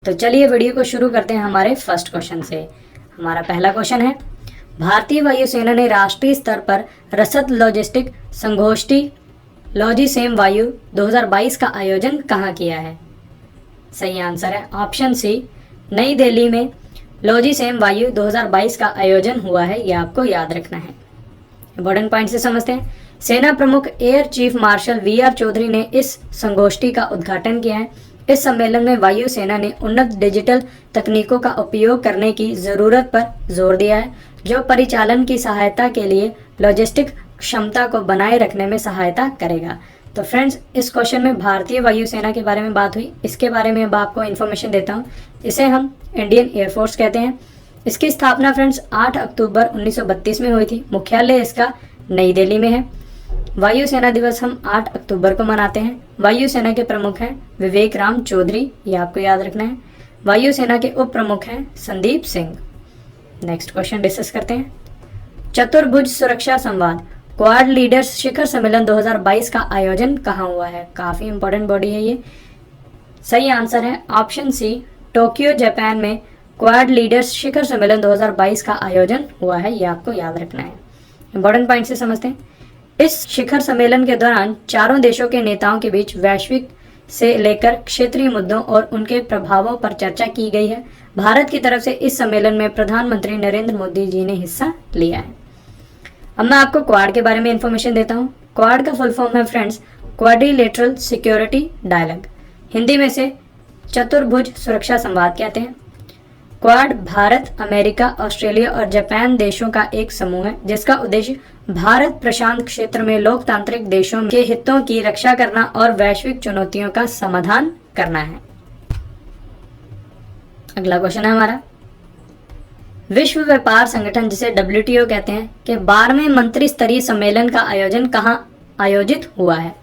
तो चलिए वीडियो को शुरू करते हैं हमारे फर्स्ट क्वेश्चन से। हमारा पहला क्वेश्चन है, भारतीय वायुसेना ने राष्ट्रीय स्तर पर रसद लॉजिस्टिक संगोष्ठी लॉजिसेम वायु 2022 का आयोजन कहाँ किया है? सही आंसर है ऑप्शन सी, नई दिल्ली में लॉजिसेम वायु 2022 का आयोजन हुआ है। ये आपको याद रखना है। इंपॉर्टेंट पॉइंट से समझते हैं। सेना प्रमुख air chief marshal V R. Chaudhari ने इस संगोष्ठी का उद्घाटन किया है। इस सम्मेलन में वायुसेना ने उन्नत डिजिटल तकनीकों का उपयोग करने की जरूरत पर जोर दिया है, जो परिचालन की सहायता के लिए लॉजिस्टिक क्षमता को बनाए रखने में सहायता करेगा। तो फ्रेंड्स, इस क्वेश्चन में भारतीय वायुसेना के बारे में बात हुई। इसके बारे में अब आपको इन्फॉर्मेशन देता हूँ। इसे हम इंडियन एयरफोर्स कहते हैं। इसकी स्थापना फ्रेंड्स 8 अक्टूबर 1932 में हुई थी। मुख्यालय इसका नई दिल्ली में है। वायुसेना दिवस हम 8 अक्टूबर को मनाते हैं। वायुसेना के प्रमुख हैं विवेक राम चौधरी, ये आपको याद रखना है। वायुसेना के उप प्रमुख हैं Sandeep Singh. Next question discuss करते हैं। चतुर्भुज सुरक्षा संवाद क्वाड लीडर्स शिखर सम्मेलन 2022 का आयोजन कहाँ हुआ है? काफी इंपॉर्टेंट बॉडी है ये। सही आंसर है ऑप्शन सी, टोक्यो जापान में क्वाड लीडर्स शिखर सम्मेलन 2022 का आयोजन हुआ है। ये आपको याद रखना है। इंपॉर्टेंट पॉइंट से समझते हैं। इस शिखर सम्मेलन के दौरान चारों देशों के नेताओं के बीच वैश्विक से लेकर क्षेत्रीय मुद्दों और उनके प्रभावों पर चर्चा की गई है। भारत की तरफ से इस सम्मेलन में प्रधानमंत्री नरेंद्र मोदी जी ने हिस्सा लिया है। अब मैं आपको क्वाड के बारे में इंफॉर्मेशन देता हूँ। क्वाड का फुल फॉर्म है friends quadrilateral security dialogue, Hindi में से चतुर्भुज सुरक्षा संवाद कहते हैं। क्वाड भारत, अमेरिका, ऑस्ट्रेलिया और जापान देशों का एक समूह है, जिसका उद्देश्य भारत प्रशांत क्षेत्र में लोकतांत्रिक देशों के हितों की रक्षा करना और वैश्विक चुनौतियों का समाधान करना है। अगला क्वेश्चन है हमारा, विश्व व्यापार संगठन जिसे WTO कहते हैं के 12वें मंत्री स्तरीय सम्मेलन का आयोजन कहाँ आयोजित हुआ है?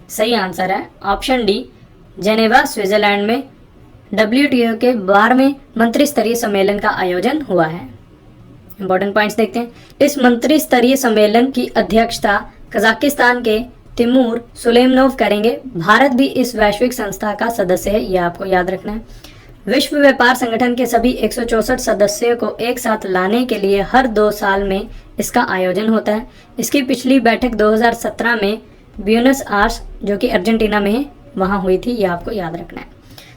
सही आंसर है ऑप्शन डी, जेनेवा स्विट्जरलैंड में WTO के 12वें मंत्री स्तरीय सम्मेलन का आयोजन हुआ है। इंपॉर्टेंट पॉइंट्स देखते हैं। इस मंत्री स्तरीय सम्मेलन की अध्यक्षता कजाकिस्तान के तिमूर सुलेमनोव करेंगे। भारत भी इस वैश्विक संस्था का सदस्य है, यह आपको याद रखना है। विश्व व्यापार संगठन के सभी 164 सदस्यों को एक साथ लाने के लिए हर 2 साल में इसका आयोजन होता है। इसकी पिछली बैठक 2017 में ब्यूनस आयर्स, जो कि अर्जेंटीना में है, वहां हुई थी। यह आपको याद रखना है।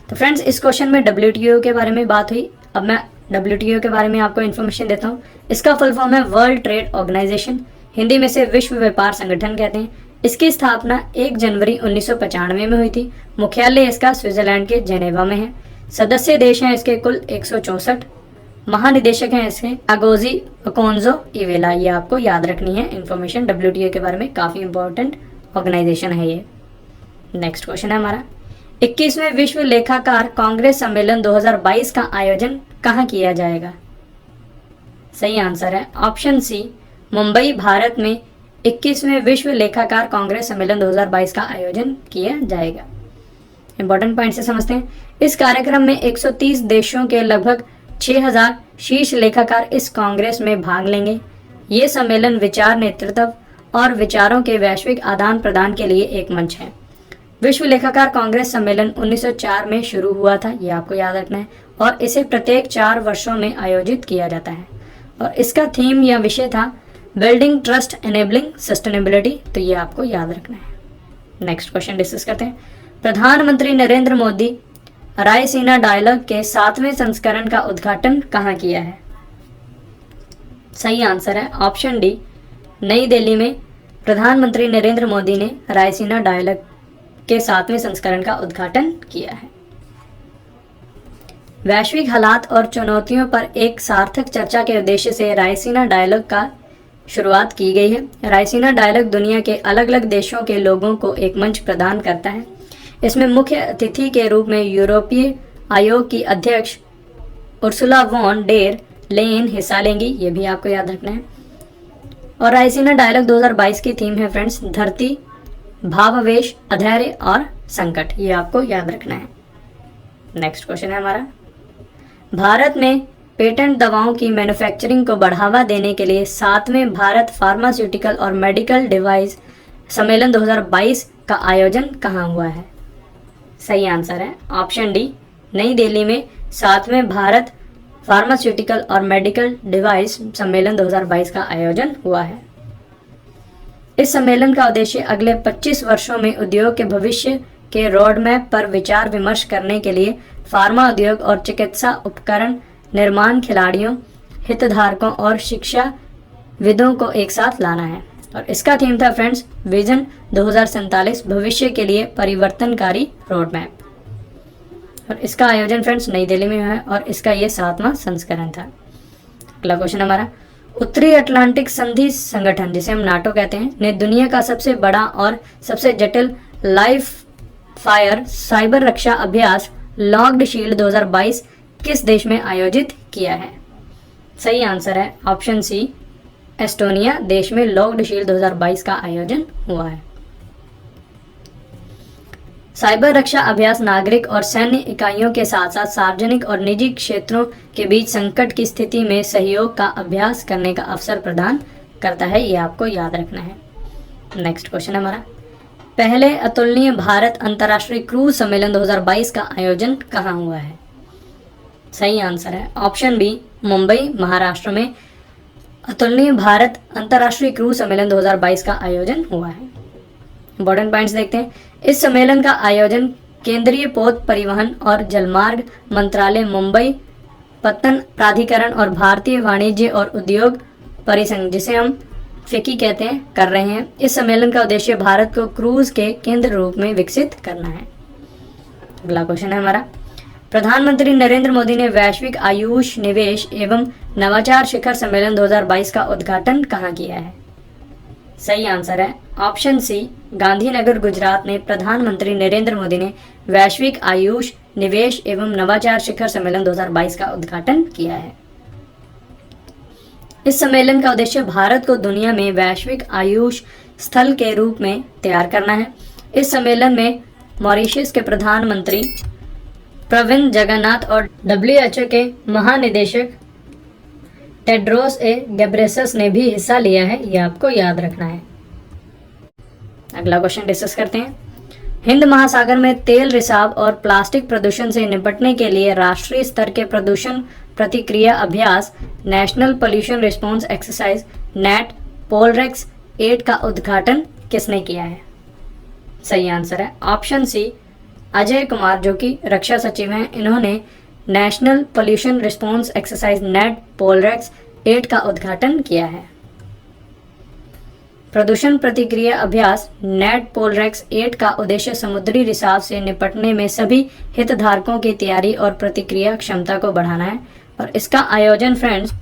तो फ्रेंड्स, इस क्वेश्चन में WTO के बारे में बात हुई। अब मैं WTO के बारे में आपको इन्फॉर्मेशन देता हूँ। इसका फुल फॉर्म है वर्ल्ड ट्रेड ऑर्गेनाइजेशन, हिंदी में से विश्व व्यापार संगठन कहते हैं। इसकी स्थापना 1 जनवरी 1995 में हुई थी। मुख्यालय इसका स्विट्जरलैंड के जेनेवा में है। सदस्य देश हैं इसके कुल 164। महानिदेशक हैं इसके अगोजी ओकोंजो इवेला। ये आपको याद रखनी है इन्फॉर्मेशन। WTO के बारे में काफी इंपॉर्टेंट ऑर्गेनाइजेशन है ये। नेक्स्ट क्वेश्चन है हमारा, 21वें विश्व लेखाकार कांग्रेस सम्मेलन 2022 का आयोजन कहाँ किया जाएगा? सही आंसर है ऑप्शन सी, मुंबई भारत में 21वें विश्व लेखाकार कांग्रेस सम्मेलन 2022 का आयोजन किया जाएगा। इंपॉर्टेंट पॉइंट से समझते हैं। इस कार्यक्रम में 130 देशों के लगभग 6000 शीर्ष लेखाकार इस कांग्रेस में भाग लेंगे। ये सम्मेलन विचार नेतृत्व और विचारों के वैश्विक आदान प्रदान के लिए एक मंच है। विश्व लेखाकार कांग्रेस सम्मेलन 1904 में शुरू हुआ था, ये आपको याद रखना है, और इसे प्रत्येक 4 वर्षों में आयोजित किया जाता है। और इसका थीम या विषय था बिल्डिंग ट्रस्ट एनेबलिंग सस्टेनेबिलिटी, तो ये आपको याद रखना है। नेक्स्ट क्वेश्चन डिस्कस करते हैं। प्रधानमंत्री नरेंद्र मोदी रायसीना डायलॉग के 7वें संस्करण का उद्घाटन कहाँ किया है? सही आंसर है ऑप्शन डी, नई दिल्ली में प्रधानमंत्री नरेंद्र मोदी ने रायसीना डायलॉग के 7वें संस्करण का उद्घाटन किया है। वैश्विक हालात और चुनौतियों पर एक सार्थक चर्चा के उद्देश्य से रायसीना डायलॉग का शुरुआत की गई है। रायसीना डायलॉग दुनिया के अलग अलग देशों के लोगों को एक मंच प्रदान करता है। इसमें मुख्य अतिथि के रूप में यूरोपीय आयोग की अध्यक्ष उर्सुला वॉन डेर लेन हिस्सा लेंगी, ये भी आपको याद रखना है। और रायसीना डायलॉग 2022 की थीम है फ्रेंड्स धरती, भावावेश, अधैर्य और संकट, ये आपको याद रखना है। नेक्स्ट क्वेश्चन है हमारा, भारत में पेटेंट दवाओं की मैन्युफैक्चरिंग को बढ़ावा देने के लिए 7वें भारत फार्मास्यूटिकल और मेडिकल डिवाइस सम्मेलन 2022 का आयोजन कहाँ हुआ है? सही आंसर है ऑप्शन डी, नई दिल्ली में 7वें भारत फार्मास्यूटिकल और मेडिकल डिवाइस सम्मेलन 2022 का आयोजन हुआ है। इस सम्मेलन का उद्देश्य अगले 25 वर्षों में उद्योग के भविष्य के रोड मैप पर विचार विमर्श करने के लिए फार्मा उद्योग और चिकित्सा उपकरण निर्माण खिलाड़ियों, हितधारकों और शिक्षाविदों को एक साथ लाना है। और इसका थीम था फ्रेंड्स, विजन 2047, भविष्य के लिए परिवर्तनकारी रोड मैप। और इसका आयोजन फ्रेंड्स नई दिल्ली में हुआ है और इसका ये 7वां संस्करण था। अगला क्वेश्चन हमारा, उत्तरी अटलांटिक संधि संगठन, जिसे हम नाटो कहते हैं, ने दुनिया का सबसे बड़ा और सबसे जटिल लाइव फायर साइबर रक्षा अभ्यास लॉक्ड शील्ड 2022 किस देश में आयोजित किया है? सही आंसर है ऑप्शन सी, एस्टोनिया देश में लॉक्ड शील्ड 2022 का आयोजन हुआ है। साइबर रक्षा अभ्यास नागरिक और सैन्य इकाइयों के साथ साथ सार्वजनिक और निजी क्षेत्रों के बीच संकट की स्थिति में सहयोग का अभ्यास करने का अवसर प्रदान करता है, ये आपको याद रखना है। नेक्स्ट क्वेश्चन हमारा, पहले अतुलनीय भारत अंतर्राष्ट्रीय क्रूज सम्मेलन 2022 का आयोजन कहाँ हुआ है? सही आंसर है ऑप्शन बी, मुंबई महाराष्ट्र में अतुलनीय भारत अंतर्राष्ट्रीय क्रूज सम्मेलन 2022 का आयोजन हुआ है। इंपॉर्टेंट पॉइंट्स देखते हैं। इस सम्मेलन का आयोजन केंद्रीय पोत परिवहन और जलमार्ग मंत्रालय, मुंबई पत्तन प्राधिकरण और भारतीय वाणिज्य और उद्योग परिसंघ, जिसे हम फिकी कहते हैं, कर रहे हैं। इस सम्मेलन का उद्देश्य भारत को क्रूज के केंद्र रूप में विकसित करना है। अगला क्वेश्चन है हमारा, प्रधानमंत्री नरेंद्र मोदी ने वैश्विक आयुष निवेश एवं नवाचार शिखर सम्मेलन 2022 का उद्घाटन कहाँ किया है? सही आंसर है ऑप्शन सी, गांधीनगर गुजरात में प्रधानमंत्री नरेंद्र मोदी ने वैश्विक आयुष निवेश एवं नवाचार शिखर सम्मेलन 2022 का उद्घाटन किया है। इस सम्मेलन का उद्देश्य भारत को दुनिया में वैश्विक आयुष स्थल के रूप में तैयार करना है। इस सम्मेलन में मॉरिशस के प्रधानमंत्री प्रविंद जगन्नाथ और WHO के महानिदेशक टेड्रोस गेब्रेयेसस ने भी हिस्सा लिया है, यह आपको याद रखना है। अगला क्वेश्चन डिस्कस करते हैं। हिंद महासागर में तेल रिसाव और प्लास्टिक प्रदूषण से निपटने के लिए राष्ट्रीय स्तर के प्रदूषण प्रतिक्रिया अभ्यास national pollution response exercise NATPOLREX 8 का उद्घाटन किसने किया है? सही आंसर है ऑप्शन सी, अजय कुमार, जो कि रक्षा सचिव हैं। इन्होंने national pollution response exercise NATPOLREX 8 का उद्घाटन किया है। प्रदूषण प्रतिक्रिया अभ्यास नेट पोलरेक्स 8 का उद्देश्य समुद्री रिसाव से निपटने में सभी हितधारकों की तैयारी और प्रतिक्रिया क्षमता को बढ़ाना है। और इसका आयोजन फ्रेंड्स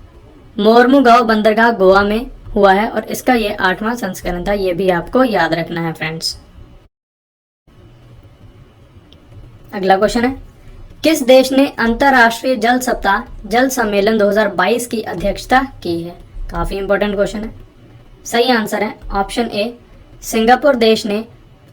मोरमुगांव बंदरगाह गोवा में हुआ है और इसका ये 8वां संस्करण था, ये भी आपको याद रखना है फ्रेंड्स। अगला क्वेश्चन है, किस देश ने अंतर्राष्ट्रीय जल सप्ताह जल सम्मेलन 2022 की अध्यक्षता की है? काफी इंपॉर्टेंट क्वेश्चन है। सही आंसर है ऑप्शन ए, सिंगापुर देश ने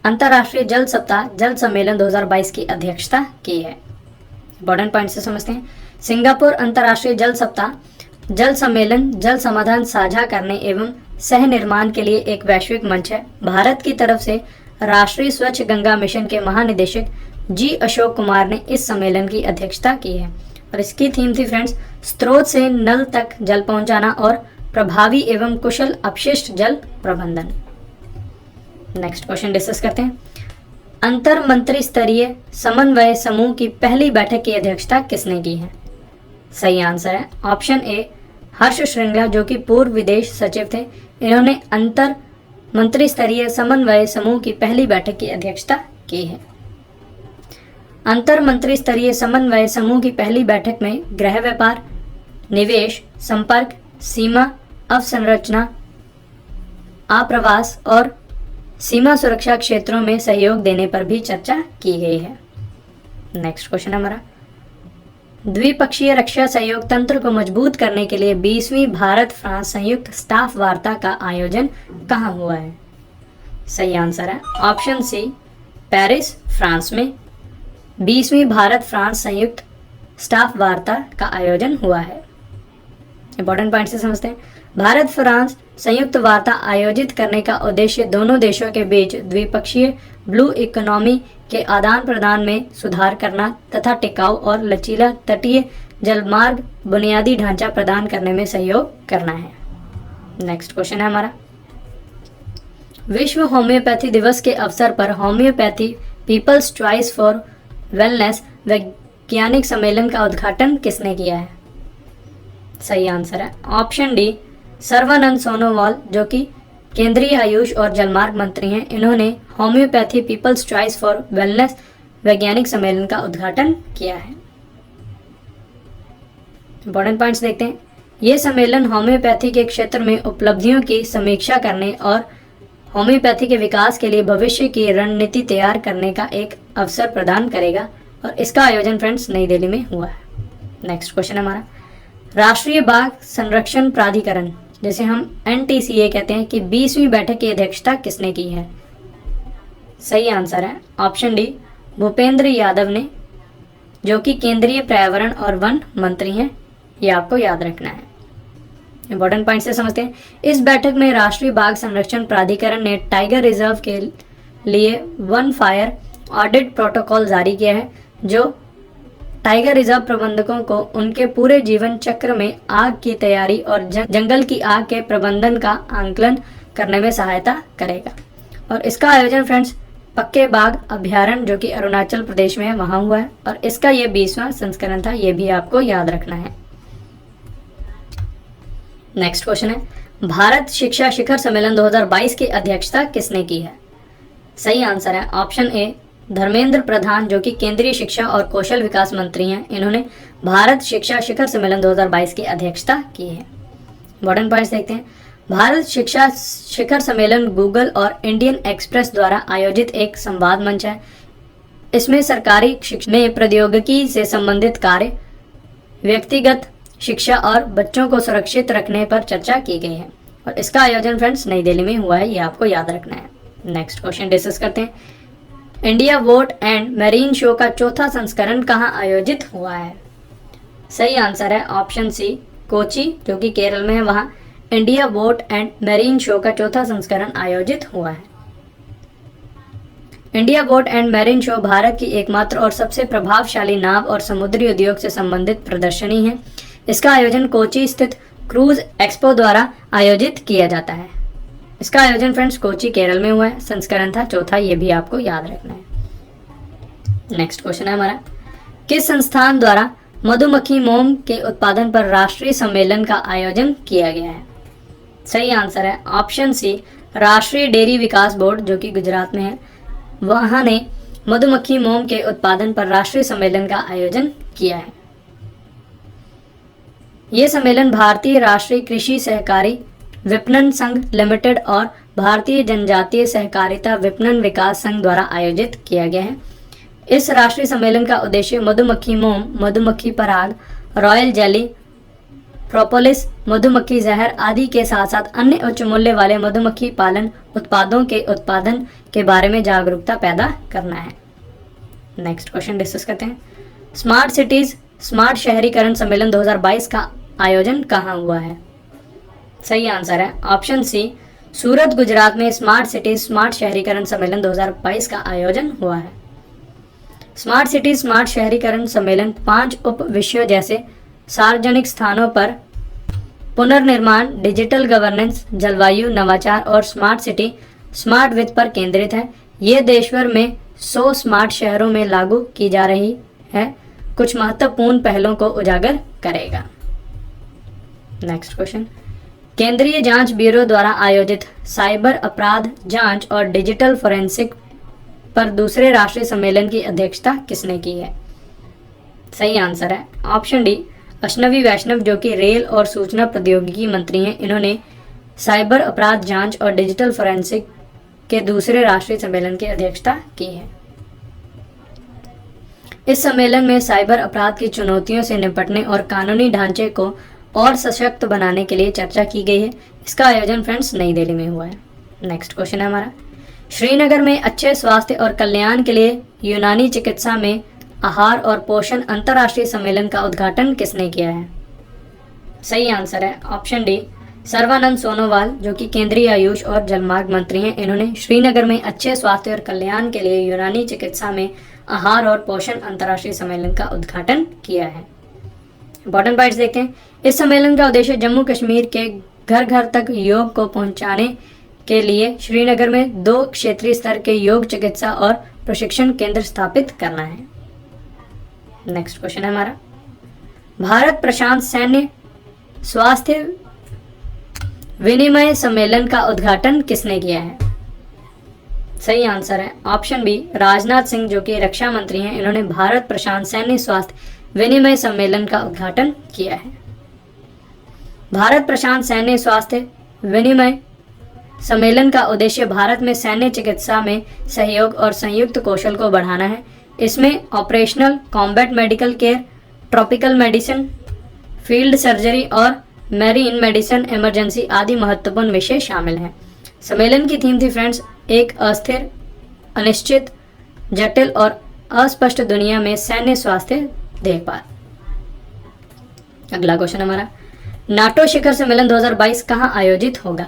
अंतर्राष्ट्रीय जल सप्ताह जल सम्मेलन 2022 की अध्यक्षता की है। इंपॉर्टेंट पॉइंट से समझते हैं। सिंगापुर अंतर्राष्ट्रीय जल सप्ताह जल सम्मेलन जल समाधान साझा करने एवं सह निर्माण के लिए एक वैश्विक मंच है। भारत की तरफ से राष्ट्रीय स्वच्छ गंगा मिशन के महानिदेशक जी अशोक कुमार ने इस सम्मेलन की अध्यक्षता की है और इसकी थीम थी फ्रेंड्स, स्रोत से नल तक जल पहुंचाना और प्रभावी एवं कुशल अपशिष्ट जल प्रबंधन। नेक्स्ट क्वेश्चन डिस्कस करते हैं। अंतर मंत्री स्तरीय समन्वय समूह की पहली बैठक की अध्यक्षता किसने की है? सही आंसर है ऑप्शन ए, हर्ष श्रृंगला, जो कि पूर्व विदेश सचिव थे। इन्होंने अंतर मंत्री स्तरीय समन्वय समूह की पहली बैठक की अध्यक्षता की है। अंतर मंत्री स्तरीय समन्वय समूह की पहली बैठक में गृह व्यापार, निवेश, संपर्क, सीमा अवसंरचना, आप्रवास और सीमा सुरक्षा क्षेत्रों में सहयोग देने पर भी चर्चा की गई है। नेक्स्ट क्वेश्चन हमारा, द्विपक्षीय रक्षा सहयोग तंत्र को मजबूत करने के लिए 20वीं भारत फ्रांस संयुक्त स्टाफ वार्ता का आयोजन कहाँ हुआ है? सही आंसर है ऑप्शन सी, पेरिस फ्रांस में 20वीं भारत फ्रांस संयुक्त स्टाफ वार्ता का आयोजन हुआ है। इंपॉर्टेंट पॉइंट से समझते हैं। भारत फ्रांस संयुक्त वार्ता आयोजित करने का उद्देश्य दोनों देशों के बीच द्विपक्षीय ब्लू इकोनॉमी के आदान प्रदान में सुधार करना तथा टिकाऊ और लचीला तटीय जलमार्ग बुनियादी ढांचा प्रदान करने में सहयोग करना है। नेक्स्ट क्वेश्चन है हमारा, विश्व होम्योपैथी दिवस के अवसर पर homeopathy people's choice for wellness वैज्ञानिक सम्मेलन का उद्घाटन किसने किया है? सही आंसर है ऑप्शन डी, सर्बानंद सोनोवाल, जो कि केंद्रीय आयुष और जलमार्ग मंत्री हैं। इन्होंने homeopathy people's choice for wellness वैज्ञानिक सम्मेलन का उद्घाटन किया है। इंपॉर्टेंट पॉइंट्स देखते हैं। ये सम्मेलन होम्योपैथी के क्षेत्र में उपलब्धियों की समीक्षा करने और होम्योपैथी के विकास के लिए भविष्य की रणनीति तैयार करने का एक अवसर प्रदान करेगा और इसका आयोजन फ्रेंड्स नई दिल्ली में हुआ है। नेक्स्ट क्वेश्चन हमारा, राष्ट्रीय बाघ संरक्षण प्राधिकरण जिसे हम NTCA कहते हैं कि 20वीं बैठक की अध्यक्षता किसने की है? सही आंसर है ऑप्शन डी, भूपेंद्र यादव ने, जो कि केंद्रीय पर्यावरण और वन मंत्री हैं। ये आपको याद रखना है। इंपॉर्टेंट पॉइंट से समझते हैं। इस बैठक में राष्ट्रीय बाघ संरक्षण प्राधिकरण ने टाइगर रिजर्व के लिए वन फायर ऑडिट प्रोटोकॉल जारी किया है, जो टाइगर रिजर्व प्रबंधकों को उनके पूरे जीवन चक्र में आग की तैयारी और जंगल की आग के प्रबंधन का आंकलन करने में सहायता करेगा। और इसका आयोजन फ्रेंड्स पक्के बाघ अभ्यारण्य जो कि अरुणाचल प्रदेश में है वहां हुआ है और इसका ये 20वां संस्करण था। ये भी आपको याद रखना है। नेक्स्ट क्वेश्चन है, भारत शिक्षा शिखर सम्मेलन 2022 की अध्यक्षता किसने की है? सही आंसर है ऑप्शन ए, धर्मेंद्र प्रधान, जो कि केंद्रीय शिक्षा और कौशल विकास मंत्री हैं। इन्होंने भारत शिक्षा शिखर सम्मेलन 2022 की अध्यक्षता की है। इंपॉर्टेंट पॉइंट्स देखते हैं। भारत शिक्षा शिखर सम्मेलन गूगल और इंडियन एक्सप्रेस द्वारा आयोजित एक संवाद मंच है। इसमें सरकारी शिक्षा में प्रौद्योगिकी से संबंधित कार्य, व्यक्तिगत शिक्षा और बच्चों को सुरक्षित रखने पर चर्चा की गई है और इसका आयोजन फ्रेंड्स नई दिल्ली में हुआ है। ये आपको याद रखना है। नेक्स्ट क्वेश्चन डिस्कस करते हैं। India boat and marine show का चौथा संस्करण कहाँ आयोजित हुआ है? सही आंसर है ऑप्शन सी, कोची, जो कि केरल में है, वहां India boat and marine show का चौथा संस्करण आयोजित हुआ है। India boat and marine show Bharat की एकमात्र और सबसे प्रभावशाली नाव और समुद्री उद्योग से संबंधित प्रदर्शनी है। इसका आयोजन कोची स्थित क्रूज एक्सपो द्वारा आयोजित किया जाता है। इसका आयोजन फ्रेंड्स कोची केरल में हुआ है। संस्करण था चौथा। ये भी आपको याद रखना है। नेक्स्ट क्वेश्चन है हमारा, किस संस्थान द्वारा मधुमक्खी मोम के उत्पादन पर राष्ट्रीय सम्मेलन का आयोजन किया गया है? सही आंसर है ऑप्शन सी, राष्ट्रीय डेयरी विकास बोर्ड, जो कि गुजरात में है, वहां ने मधुमक्खी मोम के उत्पादन पर राष्ट्रीय सम्मेलन का आयोजन किया है। यह सम्मेलन भारतीय राष्ट्रीय कृषि सहकारी विपणन संघ लिमिटेड और भारतीय जनजातीय सहकारिता विपणन विकास संघ द्वारा आयोजित किया गया है। इस राष्ट्रीय सम्मेलन का उद्देश्य मधुमक्खी मोम, मधुमक्खी पराग, रॉयल जेली, प्रोपोलिस, मधुमक्खी जहर आदि के साथ साथ अन्य उच्च मूल्य वाले मधुमक्खी पालन उत्पादों के उत्पादन के बारे में जागरूकता पैदा करना है। नेक्स्ट क्वेश्चन डिस्कस करते हैं। स्मार्ट सिटीज स्मार्ट शहरीकरण सम्मेलन 2022 का आयोजन कहाँ हुआ है? सही आंसर है ऑप्शन सी, सूरत गुजरात में स्मार्ट सिटी स्मार्ट शहरीकरण सम्मेलन 2022 का आयोजन हुआ है। स्मार्ट सिटी स्मार्ट शहरीकरण सम्मेलन 5 उप विषयों जैसे सार्वजनिक स्थानों पर पुनर्निर्माण, डिजिटल गवर्नेंस, जलवायु, नवाचार और स्मार्ट सिटी स्मार्ट वित्त पर केंद्रित है। ये देश भर में 100 स्मार्ट शहरों में लागू की जा रही है। कुछ महत्वपूर्ण पहलों को उजागर करेगा। नेक्स्ट क्वेश्चन, केंद्रीय जांच ब्यूरो द्वारा आयोजित साइबर अपराध जांच और डिजिटल फोरेंसिक पर दूसरे राष्ट्रीय सम्मेलन की अध्यक्षता किसने की है? सही आंसर है ऑप्शन डी, अश्विनी वैष्णव, जो कि रेल और सूचना प्रौद्योगिकी मंत्री हैं। इन्होंने साइबर अपराध जांच और डिजिटल फोरेंसिक के दूसरे राष्ट्रीय सम्मेलन की अध्यक्षता की है। इस सम्मेलन में साइबर अपराध की चुनौतियों से निपटने और कानूनी ढांचे को और सशक्त बनाने के लिए चर्चा की गई है। इसका आयोजन फ्रेंड्स नई दिल्ली में हुआ है। नेक्स्ट क्वेश्चन है हमारा, श्रीनगर में अच्छे स्वास्थ्य और कल्याण के लिए यूनानी चिकित्सा में आहार और पोषण अंतर्राष्ट्रीय सम्मेलन का उद्घाटन किसने किया है? सही आंसर है ऑप्शन डी, सर्बानंद सोनोवाल जो कि केंद्रीय आयुष और जलमार्ग मंत्री हैं, इन्होंने श्रीनगर में अच्छे स्वास्थ्य और कल्याण के लिए यूनानी चिकित्सा में आहार और पोषण अंतर्राष्ट्रीय सम्मेलन का उद्घाटन किया है। इंपॉर्टेंट पॉइंट्स देखते हैं। इस सम्मेलन का उद्देश्य जम्मू कश्मीर के घर घर तक योग को पहुंचाने के लिए श्रीनगर में 2 क्षेत्रीय स्तर के योग चिकित्सा और प्रशिक्षण केंद्र स्थापित करना है। नेक्स्ट क्वेश्चन है हमारा, भारत प्रशांत सैन्य स्वास्थ्य विनिमय सम्मेलन का उद्घाटन किसने किया है? सही आंसर है ऑप्शन बी, राजनाथ सिंह जो कि रक्षा मंत्री हैं, इन्होंने भारत प्रशांत सैन्य स्वास्थ्य विनिमय सम्मेलन का उद्घाटन किया है। भारत प्रशांत सैन्य स्वास्थ्य विनिमय सम्मेलन का उद्देश्य भारत में सैन्य चिकित्सा में सहयोग और संयुक्त कौशल को बढ़ाना है। इसमें operational, combat medical care, tropical medicine, field surgery और मैरीन मेडिसिन इमरजेंसी आदि महत्वपूर्ण विषय शामिल हैं। सम्मेलन की थीम थी फ्रेंड्स, एक अस्थिर, अनिश्चित, जटिल और अस्पष्ट दुनिया में सैन्य स्वास्थ्य देखभाल। अगला क्वेश्चन हमारा, नाटो शिखर सम्मेलन 2022 कहां आयोजित होगा?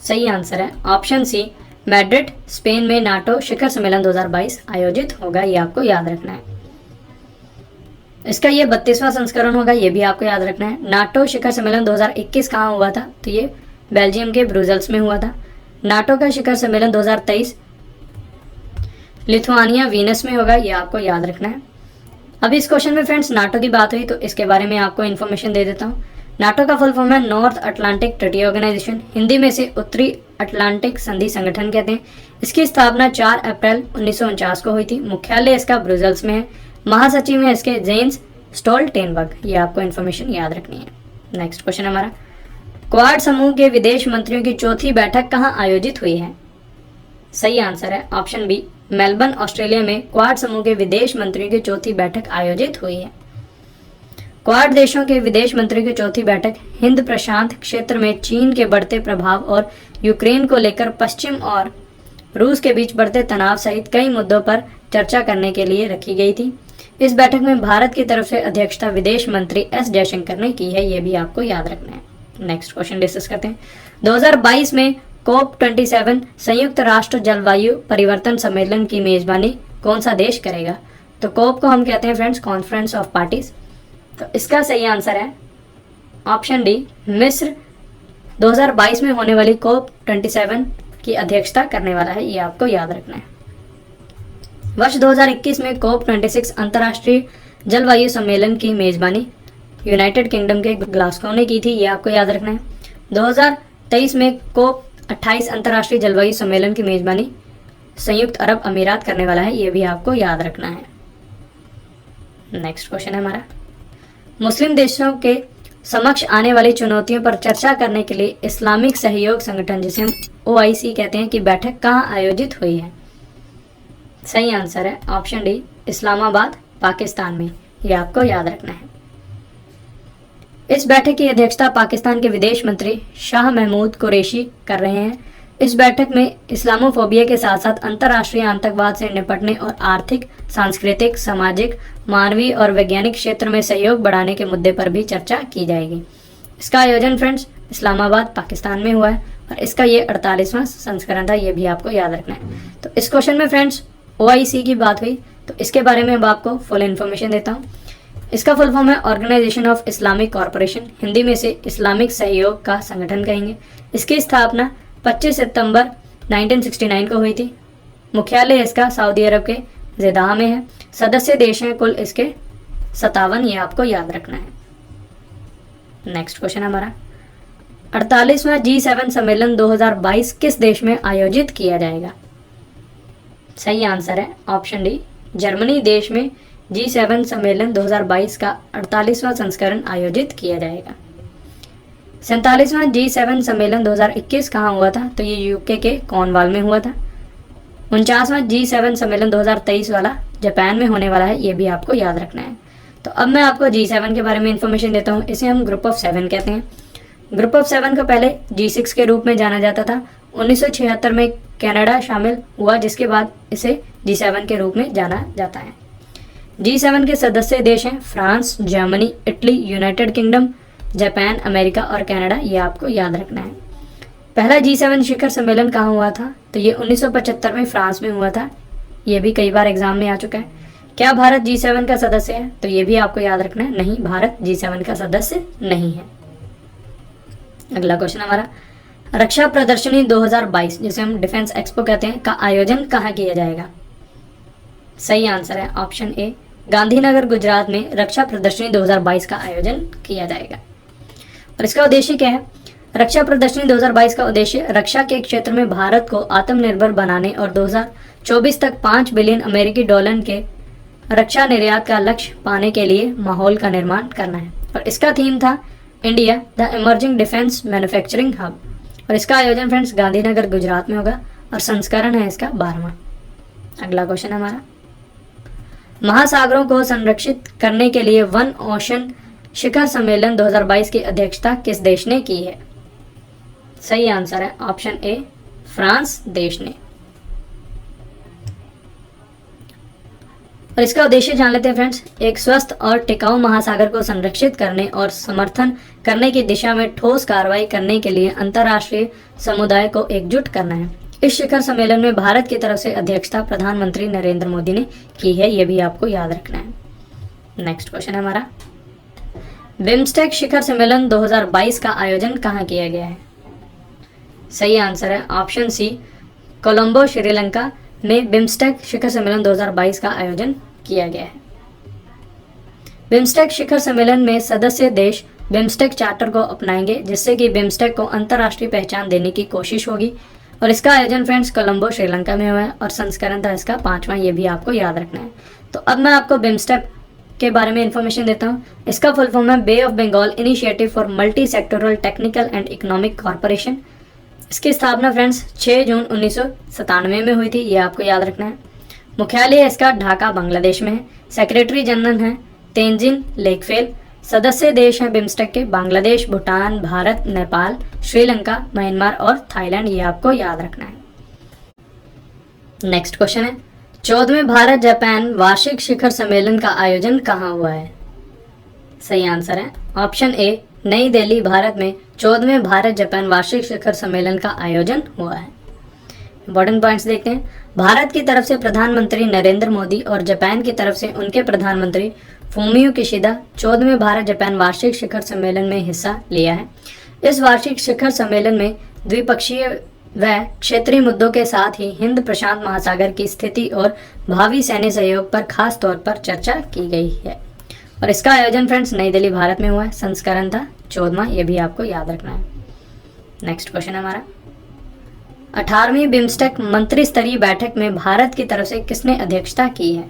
सही आंसर है ऑप्शन सी, मैड्रिड स्पेन में नाटो शिखर सम्मेलन 2022 आयोजित होगा। ये आपको याद रखना है। इसका ये 32वां संस्करण होगा, ये भी आपको याद रखना है। नाटो शिखर सम्मेलन 2021 कहाँ हुआ था? तो ये बेल्जियम के ब्रुसेल्स में हुआ था। नाटो का शिखर सम्मेलन 2023 लिथुआनिया वीनस में होगा, ये आपको याद रखना है। अभी इस क्वेश्चन में फ्रेंड्स नाटो की बात हुई तो इसके बारे में आपको इन्फॉर्मेशन दे देता हूँ। नाटो का फुल फॉर्म है North Atlantic Treaty Organization, Hindi में से उत्तरी अटलांटिक संधि संगठन कहते हैं। इसकी स्थापना 4 अप्रैल 1949 को हुई थी। मुख्यालय इसका ब्रुसेल्स में है। महासचिव है इसके जेन्स स्टोल्टेनबर्ग। ये आपको इन्फॉर्मेशन याद रखनी है। नेक्स्ट क्वेश्चन हमारा, क्वाड समूह के विदेश मंत्रियों की चौथी बैठक कहाँ आयोजित हुई है? सही आंसर है ऑप्शन बी, मेलबर्न ऑस्ट्रेलिया में क्वाड समूह के विदेश मंत्रियों की चौथी बैठक आयोजित हुई है। क्वाड देशों के विदेश मंत्रियों की चौथी बैठक हिंद प्रशांत क्षेत्र में चीन के बढ़ते प्रभाव और यूक्रेन को लेकर पश्चिम और रूस के बीच बढ़ते तनाव सहित कई मुद्दों पर चर्चा करने के लिए रखी गई थी। इस बैठक में भारत की तरफ से अध्यक्षता विदेश मंत्री एस जयशंकर ने की है, ये भी आपको याद रखना है। नेक्स्ट क्वेश्चन डिस्कस करते हैं। 2022 में COP27 संयुक्त राष्ट्र जलवायु परिवर्तन सम्मेलन की मेजबानी कौन सा देश करेगा? तो COP को हम कहते हैं फ्रेंड्स कॉन्फ्रेंस ऑफ पार्टीज। तो इसका सही आंसर है ऑप्शन डी, मिस्र 2022 में होने वाली COP27 की अध्यक्षता करने वाला है, ये आपको याद रखना है। वर्ष 2021 में COP26 अंतर्राष्ट्रीय जलवायु सम्मेलन की मेजबानी यूनाइटेड किंगडम के ग्लासगो ने की थी, ये आपको याद रखना है। 2023 में COP28 अंतर्राष्ट्रीय जलवायु सम्मेलन की मेजबानी संयुक्त अरब अमीरात करने वाला है, ये भी आपको याद रखना है। नेक्स्ट क्वेश्चन है हमारा, मुस्लिम देशों के समक्ष आने वाली चुनौतियों पर चर्चा करने के लिए इस्लामिक सहयोग संगठन जिसे हम OIC कहते हैं की बैठक कहाँ आयोजित हुई है? सही आंसर है ऑप्शन डी, इस्लामाबाद पाकिस्तान में, ये आपको याद रखना है। इस बैठक की अध्यक्षता पाकिस्तान के विदेश मंत्री शाह महमूद कुरैशी कर रहे हैं। इस बैठक में इस्लामोफोबिया के साथ साथ अंतर्राष्ट्रीय आतंकवाद से निपटने और आर्थिक, सांस्कृतिक, सामाजिक, मानवीय और वैज्ञानिक क्षेत्र में सहयोग बढ़ाने के मुद्दे पर भी चर्चा की जाएगी। इसका आयोजन फ्रेंड्स इस्लामाबाद पाकिस्तान में हुआ है और इसका ये 48वां संस्करण था, ये भी आपको याद रखना है। तो इस क्वेश्चन में फ्रेंड्स OIC की बात हुई तो इसके बारे में अब आपको फुल इन्फॉर्मेशन देता हूँ। इसका फुल फॉर्म है Organisation of Islamic corporation, Hindi में से इस्लामिक सहयोग का संगठन कहेंगे। इसकी स्थापना 25 सितंबर 1969 को हुई थी। मुख्यालय इसका सऊदी अरब के जेद्दाह में है। सदस्य देश हैं कुल इसके 57, ये आपको याद रखना है। नेक्स्ट क्वेश्चन हमारा, 48वां G7 सम्मेलन 2022 किस देश में आयोजित किया जाएगा? सही आंसर है ऑप्शन डी, जर्मनी देश में G7 सम्मेलन 2022 का 48वां संस्करण आयोजित किया जाएगा। 47वां G7 सम्मेलन 2021 कहाँ हुआ था? तो ये UK के कॉर्नवाल में हुआ था। 49वां G7 सम्मेलन 2023 वाला जापान में होने वाला है, ये भी आपको याद रखना है। तो अब मैं आपको G7 के बारे में इंफॉर्मेशन देता हूँ। इसे हम ग्रुप ऑफ 7 कहते हैं। ग्रुप ऑफ 7 को पहले G6 के रूप में जाना जाता था। 1976 में कनाडा शामिल हुआ, जिसके बाद इसे G7 के रूप में जाना जाता है। G7 के सदस्य देश हैं France, Germany, Italy, United kingdom, Japan, America और कनाडा, ये आपको याद रखना है। पहला G7 शिखर सम्मेलन कहाँ हुआ था? तो ये 1975 में फ्रांस में हुआ था। ये भी कई बार एग्जाम में आ चुका है। क्या भारत G7 का सदस्य है? तो ये भी आपको याद रखना है, नहीं, भारत G7 का सदस्य नहीं है। अगला क्वेश्चन हमारा, रक्षा प्रदर्शनी 2022 जिसे हम डिफेंस एक्सपो कहते हैं का आयोजन कहाँ किया जाएगा? सही आंसर है ऑप्शन ए, गांधीनगर गुजरात में रक्षा प्रदर्शनी 2022 का आयोजन किया जाएगा। और इसका उद्देश्य क्या है? रक्षा प्रदर्शनी 2022 का उद्देश्य रक्षा के क्षेत्र में भारत को आत्मनिर्भर बनाने और 2024 तक 5 बिलियन अमेरिकी डॉलर के रक्षा निर्यात का लक्ष्य पाने के लिए माहौल का निर्माण करना है। और इसका थीम था India the emerging defence manufacturing hub. और इसका आयोजन फ्रेंड्स गांधीनगर गुजरात में होगा और संस्करण है इसका 12वां। अगला क्वेश्चन हमारा, महासागरों को संरक्षित करने के लिए वन ओशन शिखर सम्मेलन 2022 की अध्यक्षता किस देश ने की है? सही आंसर है ऑप्शन ए, फ्रांस देश ने। और इसका उद्देश्य जान लेते हैं फ्रेंड्स, एक स्वस्थ और टिकाऊ महासागर को संरक्षित करने और समर्थन करने की दिशा में ठोस कार्रवाई करने के लिए अंतर्राष्ट्रीय समुदाय को एकजुट करना है। इस शिखर सम्मेलन में भारत की तरफ से अध्यक्षता प्रधानमंत्री नरेंद्र मोदी ने की है, यह भी आपको याद रखना है। नेक्स्ट क्वेश्चन हमारा, बिम्स्टेक शिखर सम्मेलन 2022 का आयोजन कहाँ किया गया है? सही आंसर है ऑप्शन सी, कोलंबो श्रीलंका में बिम्स्टेक शिखर सम्मेलन 2022 का आयोजन किया गया है। बिम्स्टेक शिखर सम्मेलन में सदस्य देश बिम्स्टेक चार्टर को अपनाएंगे, जिससे कि बिम्स्टेक को अंतर्राष्ट्रीय पहचान देने की कोशिश होगी। और इसका आयोजन फ्रेंड्स कोलंबो श्रीलंका में हुआ है और संस्करण था इसका 5वां, ये भी आपको याद रखना है। तो अब मैं आपको बिम्स्टेक के बारे में इंफॉर्मेशन देता हूँ। इसका फुल फॉर्म है Bay of Bengal Initiative for Multi Sectoral Technical and Economic Corporation. इसकी स्थापना फ्रेंड्स 6 जून 1997 में हुई थी, ये आपको याद रखना है। मुख्यालय इसका ढाका बांग्लादेश में है। सेक्रेटरी जनरल है तेंजिन लेकफेल। सदस्य देश हैं बिम्स्टेक के बांग्लादेश, भूटान, भारत, नेपाल, श्रीलंका, म्यांमार और थाईलैंड, ये आपको याद रखना है। नेक्स्ट क्वेश्चन है, 14वें भारत जापान वार्षिक शिखर सम्मेलन का आयोजन कहाँ हुआ है? सही आंसर है ऑप्शन ए, नई दिल्ली भारत में 14वें भारत जापान वार्षिक शिखर सम्मेलन का आयोजन हुआ है। इंपॉर्टेंट पॉइंट्स देखते हैं। भारत की तरफ से प्रधानमंत्री नरेंद्र मोदी और जापान की तरफ से उनके प्रधानमंत्री फूमियो किशिदा 14वें भारत जापान वार्षिक शिखर सम्मेलन में हिस्सा लिया है। इस वार्षिक शिखर सम्मेलन में द्विपक्षीय व क्षेत्रीय मुद्दों के साथ ही हिंद प्रशांत महासागर की स्थिति और भावी सैन्य सहयोग पर खास तौर पर चर्चा की गई है। और इसका आयोजन फ्रेंड्स नई दिल्ली भारत में हुआ है। संस्करण था 14वां, ये भी आपको याद रखना है। नेक्स्ट क्वेश्चन हमारा, 18वीं बिम्स्टेक मंत्री स्तरीय बैठक में भारत की तरफ से किसने अध्यक्षता की है?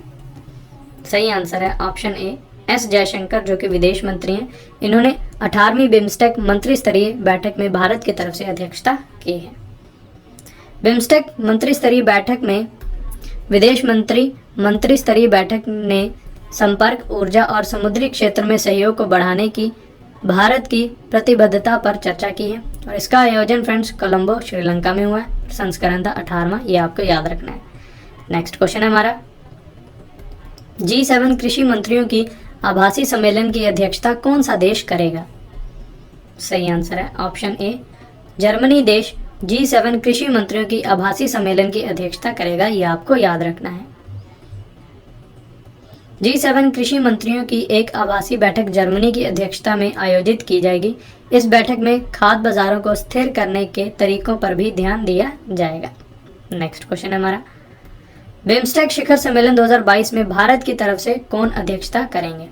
सही आंसर है ऑप्शन ए, एस जयशंकर, जो कि विदेश मंत्री हैं। इन्होंने 18वीं बिम्स्टेक मंत्री स्तरीय बैठक में भारत की तरफ से अध्यक्षता की है। बिम्स्टेक मंत्री स्तरीय बैठक में विदेश मंत्री स्तरीय बैठक ने संपर्क, ऊर्जा और समुद्री क्षेत्र में सहयोग को बढ़ाने की भारत की प्रतिबद्धता पर चर्चा की है। और इसका आयोजन फ्रेंड्स कोलंबो श्रीलंका में हुआ है। संस्करण था 18वां, ये आपको याद रखना है। नेक्स्ट क्वेश्चन है हमारा, G7 कृषि मंत्रियों की आभासी सम्मेलन की अध्यक्षता कौन सा देश करेगा? सही आंसर है ऑप्शन ए, जर्मनी देश G7 कृषि मंत्रियों की आभासी सम्मेलन की अध्यक्षता करेगा, ये आपको याद रखना है। G7 कृषि मंत्रियों की एक आभासी बैठक जर्मनी की अध्यक्षता में आयोजित की जाएगी। इस बैठक में खाद्य बाजारों को स्थिर करने के तरीकों पर भी ध्यान दिया जाएगा। नेक्स्ट क्वेश्चन है हमारा, बिम्स्टेक शिखर सम्मेलन 2022 में भारत की तरफ से कौन अध्यक्षता करेंगे?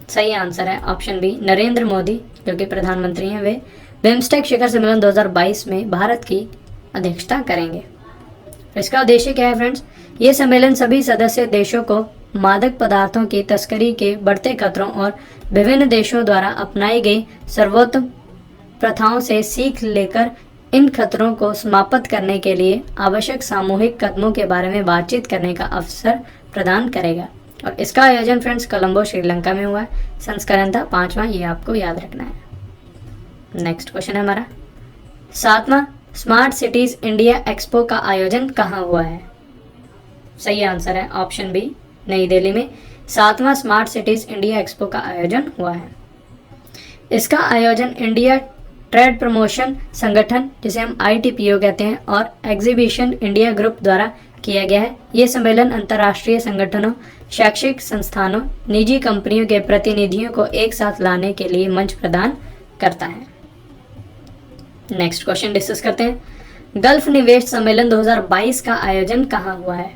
सही आंसर है ऑप्शन बी, नरेंद्र मोदी, जो कि प्रधानमंत्री हैं, वे बिम्स्टेक शिखर सम्मेलन 2022 में भारत की अध्यक्षता करेंगे। इसका उद्देश्य क्या है फ्रेंड्स? ये सम्मेलन सभी सदस्य देशों को मादक पदार्थों की तस्करी के बढ़ते खतरों और विभिन्न देशों द्वारा अपनाई गई सर्वोत्तम प्रथाओं से सीख लेकर इन खतरों को समाप्त करने के लिए आवश्यक सामूहिक कदमों के बारे में बातचीत करने का अवसर प्रदान करेगा। और इसका आयोजन फ्रेंड्स कोलंबो श्रीलंका में हुआ है। संस्करण था 5वां, ये आपको याद रखना है। नेक्स्ट क्वेश्चन है हमारा, 7वां स्मार्ट सिटीज इंडिया एक्सपो का आयोजन कहाँ हुआ है? सही आंसर है ऑप्शन बी, नई दिल्ली में 7वां स्मार्ट सिटीज इंडिया एक्सपो का आयोजन हुआ है। इसका आयोजन इंडिया ट्रेड प्रमोशन संगठन, जिसे हम ITPO कहते हैं, और एग्जीबिशन इंडिया ग्रुप द्वारा किया गया है। ये सम्मेलन अंतर्राष्ट्रीय संगठनों, शैक्षिक संस्थानों, निजी कंपनियों के प्रतिनिधियों को एक साथ लाने के लिए मंच प्रदान करता है। नेक्स्ट क्वेश्चन डिस्कस करते हैं। गल्फ निवेश सम्मेलन 2022 का आयोजन कहाँ हुआ है?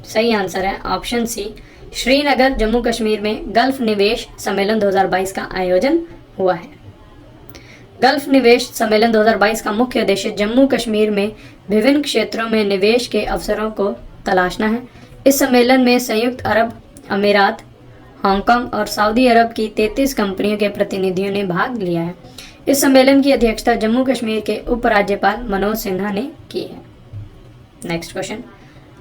सही आंसर है ऑप्शन सी, श्रीनगर, जम्मू कश्मीर में गल्फ निवेश सम्मेलन 2022 का आयोजन हुआ है। गल्फ निवेश सम्मेलन 2022 का मुख्य उद्देश्य जम्मू कश्मीर में विभिन्न क्षेत्रों में निवेश के अवसरों को तलाशना है। इस सम्मेलन में संयुक्त अरब अमीरात, हांगकांग और सऊदी अरब की 33 कंपनियों के प्रतिनिधियों ने भाग लिया है। इस सम्मेलन की अध्यक्षता जम्मू कश्मीर के उपराज्यपाल मनोज सिन्हा ने की है। नेक्स्ट क्वेश्चन,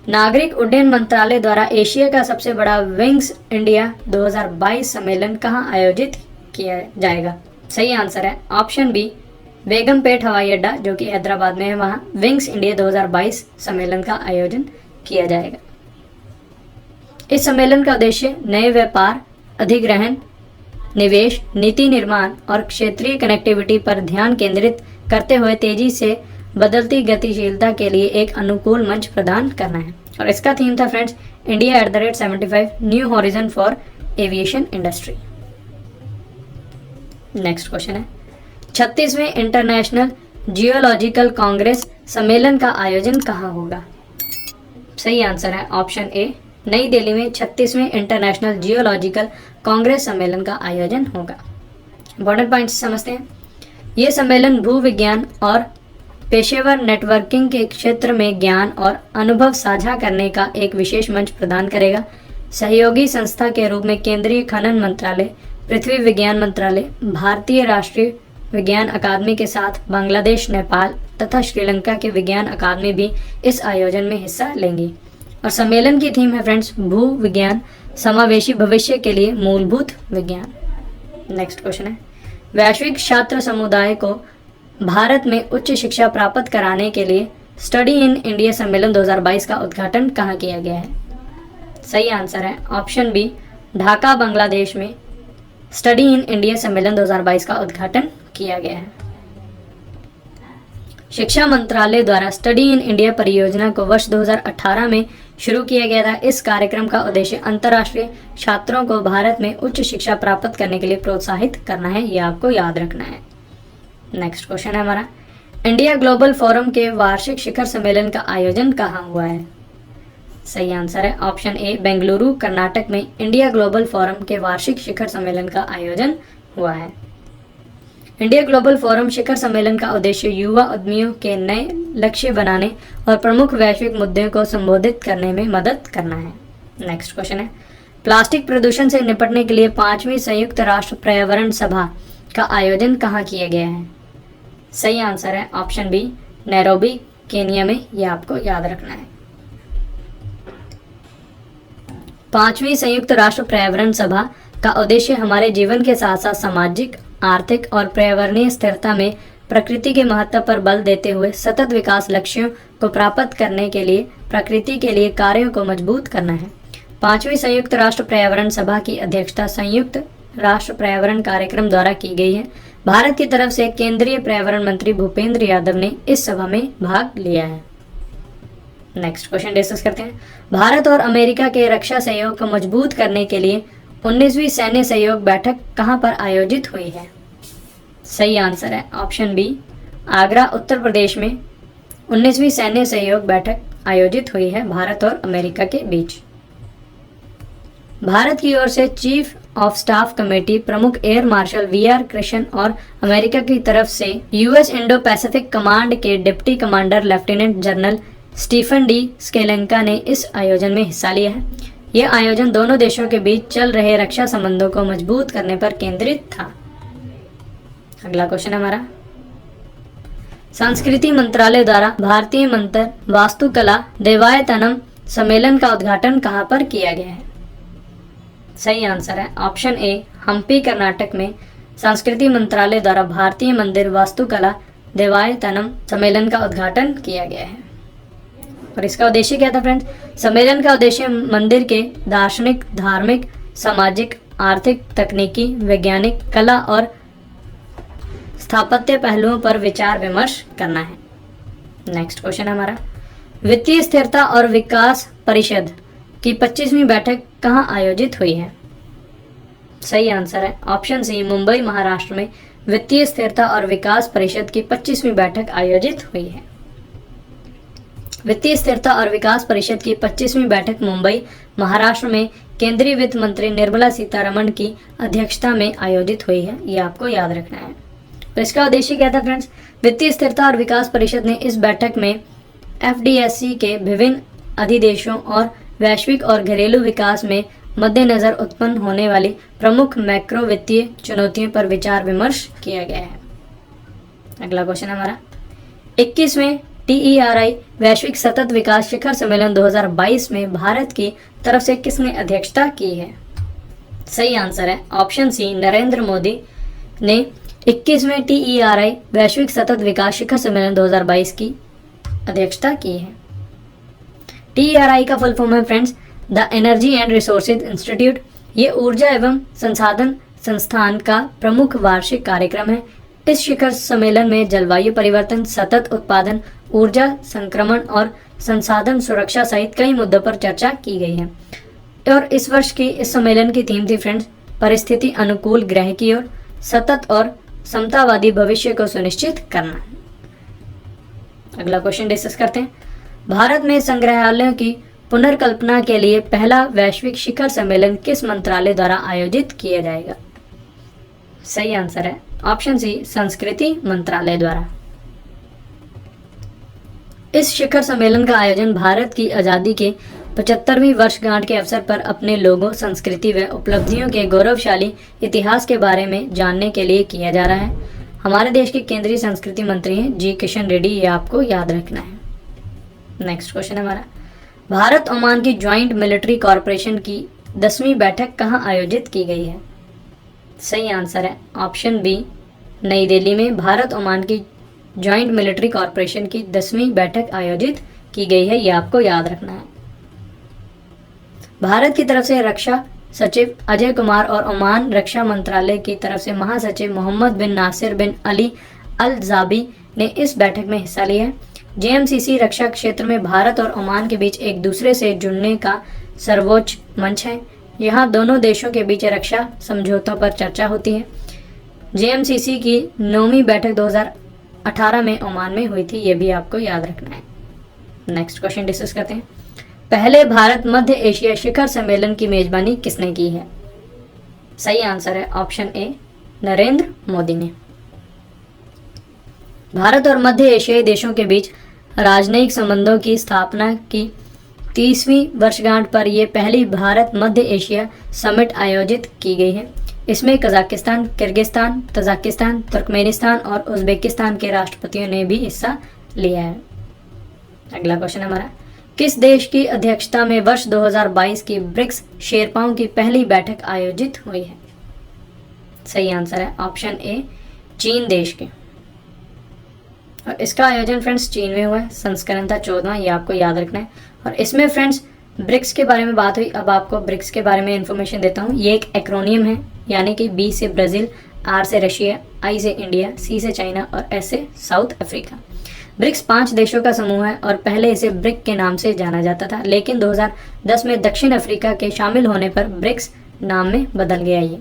नागरिक उड्डयन मंत्रालय द्वारा एशिया का सबसे बड़ा विंग्स इंडिया 2022 सम्मेलन कहाँ आयोजित किया जाएगा? सही आंसर है ऑप्शन बी, बेगमपेट हवाई अड्डा, जो कि हैदराबाद में है, वहाँ विंग्स इंडिया 2022 सम्मेलन का आयोजन किया जाएगा। इस सम्मेलन का उद्देश्य नए व्यापार, अधिग्रहण, निवेश, नीति निर्माण और क्षेत्रीय कनेक्टिविटी पर ध्यान केंद्रित करते हुए तेजी से बदलती गतिशीलता के लिए एक अनुकूल मंच प्रदान करना है। और इसका थीम था friends, India @75 new horizon for aviation industry. Next question है, 36वें इंटरनेशनल जियोलॉजिकल कांग्रेस सम्मेलन का आयोजन कहाँ होगा? सही आंसर है ऑप्शन ए, नई दिल्ली में 36वें इंटरनेशनल जियोलॉजिकल कांग्रेस सम्मेलन का आयोजन होगा। इंपॉर्टेंट पॉइंट्स समझते हैं। ये सम्मेलन भूविज्ञान और पेशेवर नेटवर्किंग के क्षेत्र में ज्ञान और अनुभव साझा करने का एक विशेष मंच प्रदान करेगा। सहयोगी संस्था के रूप में केंद्रीय खनन मंत्रालय, पृथ्वी विज्ञान मंत्रालय, भारतीय राष्ट्रीय विज्ञान अकादमी के साथ बांग्लादेश, नेपाल तथा श्रीलंका के विज्ञान अकादमी भी इस आयोजन में हिस्सा लेंगी। और सम्मेलन की थीम है फ्रेंड्स, भू विज्ञान, समावेशी भविष्य के लिए मूलभूत विज्ञान। नेक्स्ट क्वेश्चन है, वैश्विक छात्र समुदाय को भारत में उच्च शिक्षा प्राप्त कराने के लिए स्टडी इन इंडिया सम्मेलन 2022 का उद्घाटन कहाँ किया गया है? सही आंसर है ऑप्शन बी, ढाका, बांग्लादेश में स्टडी इन इंडिया सम्मेलन 2022 का उद्घाटन किया गया है। शिक्षा मंत्रालय द्वारा स्टडी इन इंडिया परियोजना को वर्ष 2018 में शुरू किया गया था। इस कार्यक्रम का उद्देश्य अंतर्राष्ट्रीय छात्रों को भारत में उच्च शिक्षा प्राप्त करने के लिए प्रोत्साहित करना है, यह आपको याद रखना है। नेक्स्ट क्वेश्चन है हमारा, इंडिया ग्लोबल फोरम के वार्षिक शिखर सम्मेलन का आयोजन कहाँ हुआ है? सही आंसर है ऑप्शन ए, बेंगलुरु, कर्नाटक में इंडिया ग्लोबल फोरम के वार्षिक शिखर सम्मेलन का आयोजन हुआ है। इंडिया ग्लोबल फोरम शिखर सम्मेलन का उद्देश्य युवा उद्यमियों के नए लक्ष्य बनाने और प्रमुख वैश्विक मुद्दों को संबोधित करने में मदद करना है। नेक्स्ट क्वेश्चन है, प्लास्टिक प्रदूषण से निपटने के लिए 5वीं संयुक्त राष्ट्र पर्यावरण सभा का आयोजन कहाँ किया गया है? सही आंसर है ऑप्शन बी, नैरोबी, केनिया में, यह आपको याद रखना है। 5वीं संयुक्त राष्ट्र पर्यावरण सभा का उद्देश्य हमारे जीवन के साथ साथ सामाजिक, आर्थिक और पर्यावरणीय स्थिरता में प्रकृति के महत्व पर बल देते हुए सतत विकास लक्ष्यों को प्राप्त करने के लिए प्रकृति के लिए कार्यों को मजबूत करना है। 5वीं संयुक्त राष्ट्र पर्यावरण सभा की अध्यक्षता संयुक्त राष्ट्र पर्यावरण कार्यक्रम द्वारा की गई है। भारत की तरफ से केंद्रीय पर्यावरण मंत्री भूपेंद्र यादव ने इस सभा में भाग लिया है। नेक्स्ट क्वेश्चन डिस्कस करते हैं, भारत और अमेरिका के रक्षा सहयोग को मजबूत करने के लिए 19वीं सैन्य सहयोग बैठक कहां पर आयोजित हुई है? सही आंसर है ऑप्शन बी, आगरा, उत्तर प्रदेश में 19वीं सैन्य सहयोग बैठक आयोजित हुई है भारत और अमेरिका के बीच। भारत की ओर से चीफ ऑफ स्टाफ कमेटी प्रमुख एयर मार्शल VR कृष्ण और अमेरिका की तरफ से US इंडो पैसिफिक कमांड के deputy commander lieutenant general Stephen D Sklenka ने इस आयोजन में हिस्सा लिया है। यह आयोजन दोनों देशों के बीच चल रहे रक्षा संबंधों को मजबूत करने पर केंद्रित था। अगला क्वेश्चन हमारा, संस्कृति मंत्रालय द्वारा भारतीय मंत्र वास्तुकला देवायतनम सम्मेलन का उद्घाटन कहां पर किया गया है? सही आंसर है ऑप्शन ए, हम्पी, कर्नाटक में संस्कृति मंत्रालय द्वारा भारतीय मंदिर वास्तुकला देवायतनम सम्मेलन का उद्घाटन किया गया है। और इसका उद्देश्य क्या था फ्रेंड्स? सम्मेलन का उद्देश्य मंदिर के दार्शनिक, धार्मिक, सामाजिक, आर्थिक, तकनीकी, वैज्ञानिक, कला और स्थापत्य पहलुओं पर विचार विमर्श करना है। नेक्स्ट क्वेश्चन है हमारा, वित्तीय स्थिरता और विकास परिषद की 25वीं बैठक कहाँ आयोजित हुई है? सही आंसर है ऑप्शन सी, मुंबई महाराष्ट्र में वित्तीय स्थिरता और विकास परिषद की 25वीं बैठक आयोजित हुई है। वित्तीय स्थिरता और विकास परिषद की 25वीं बैठक मुंबई महाराष्ट्र में केंद्रीय वित्त मंत्री निर्मला सीतारमण की अध्यक्षता में आयोजित हुई है। ये आपको याद रखना है। तो इसका उद्देश्य क्या था फ्रेंड्स? वित्तीय स्थिरता और विकास परिषद ने इस बैठक में एफडीएससी के विभिन्न अधिदेशों और वैश्विक और घरेलू विकास में मद्देनजर उत्पन्न होने वाली प्रमुख मैक्रो वित्तीय चुनौतियों पर विचार विमर्श किया गया है। अगला क्वेश्चन हमारा, 21वें TERI वैश्विक सतत विकास शिखर सम्मेलन 2022 में भारत की तरफ से किसने अध्यक्षता की है? सही आंसर है ऑप्शन सी, नरेंद्र मोदी ने 21वें TERI वैश्विक सतत विकास शिखर सम्मेलन 2022 की अध्यक्षता की है। TERI का फुल फॉर्म है friends the energy and resources institute. ये ऊर्जा एवं संसाधन संस्थान का प्रमुख वार्षिक कार्यक्रम है। इस शिखर सम्मेलन में जलवायु परिवर्तन, सतत उत्पादन, ऊर्जा संक्रमण और संसाधन सुरक्षा सहित कई मुद्दों पर चर्चा की गई है। और इस वर्ष की इस सम्मेलन की थीम थी फ्रेंड्स, परिस्थिति अनुकूल ग्रह की ओर सतत और समतावादी भविष्य को सुनिश्चित करना। अगला क्वेश्चन डिस्कस करते हैं, भारत में संग्रहालयों की पुनर्कल्पना के लिए पहला वैश्विक शिखर सम्मेलन किस मंत्रालय द्वारा आयोजित किया जाएगा? सही आंसर है ऑप्शन सी, संस्कृति मंत्रालय द्वारा। इस शिखर सम्मेलन का आयोजन भारत की आजादी के 75वीं वर्षगांठ के अवसर पर अपने लोगों, संस्कृति व उपलब्धियों के गौरवशाली इतिहास के बारे में जानने के लिए किया जा रहा है। हमारे देश के केंद्रीय संस्कृति मंत्री हैं जी किशन रेड्डी, ये आपको याद रखना है। नेक्स्ट क्वेश्चन हमारा, भारत ओमान की ज्वाइंट मिलिट्री कॉरपोरेशन की 10वीं बैठक कहाँ आयोजित की गई है? सही आंसर है ऑप्शन बी, नई दिल्ली में भारत ओमान की ज्वाइंट मिलिट्री कॉरपोरेशन की 10वीं बैठक आयोजित की गई है। ये आपको याद रखना है। भारत की तरफ से रक्षा सचिव अजय कुमार और ओमान रक्षा मंत्रालय की तरफ से महासचिव मोहम्मद बिन नासिर बिन अली अल जाबी ने इस बैठक में हिस्सा लिया है। JMCC रक्षा क्षेत्र में भारत और ओमान के बीच एक दूसरे से जुड़ने का सर्वोच्च मंच है। यहाँ दोनों देशों के बीच रक्षा समझौतों पर चर्चा होती है। JMCC की 9वीं बैठक 2018 में ओमान में हुई थी, ये भी आपको याद रखना है। नेक्स्ट क्वेश्चन डिस्कस करते हैं, पहले भारत मध्य एशिया शिखर सम्मेलन की मेजबानी किसने की है? सही आंसर है ऑप्शन ए, नरेंद्र मोदी ने। भारत और मध्य एशियाई देशों के बीच राजनयिक संबंधों की स्थापना की 30वीं वर्षगांठ पर यह पहली भारत मध्य एशिया समिट आयोजित की गई है। इसमें कजाकिस्तान, किर्गिस्तान, तजाकिस्तान, तुर्कमेनिस्तान और उज्बेकिस्तान के राष्ट्रपतियों ने भी हिस्सा लिया है। अगला क्वेश्चन हमारा, किस देश की अध्यक्षता में वर्ष 2022 की ब्रिक्स शेरपाओं की पहली बैठक आयोजित हुई है? सही आंसर है ऑप्शन ए, चीन देश के। और इसका आयोजन फ्रेंड्स चीन में हुआ है। संस्करण था 14वां, ये आपको याद रखना है। और इसमें फ्रेंड्स ब्रिक्स के बारे में बात हुई। अब आपको ब्रिक्स के बारे में इंफॉर्मेशन देता हूँ। ये एक एक्रोनियम है, यानी कि बी से ब्राज़ील, आर से रशिया, आई से इंडिया, सी से चाइना और एस से साउथ अफ्रीका। ब्रिक्स 5 देशों का समूह है और पहले इसे ब्रिक के नाम से जाना जाता था, लेकिन 2010 में दक्षिण अफ्रीका के शामिल होने पर ब्रिक्स नाम में बदल गया। ये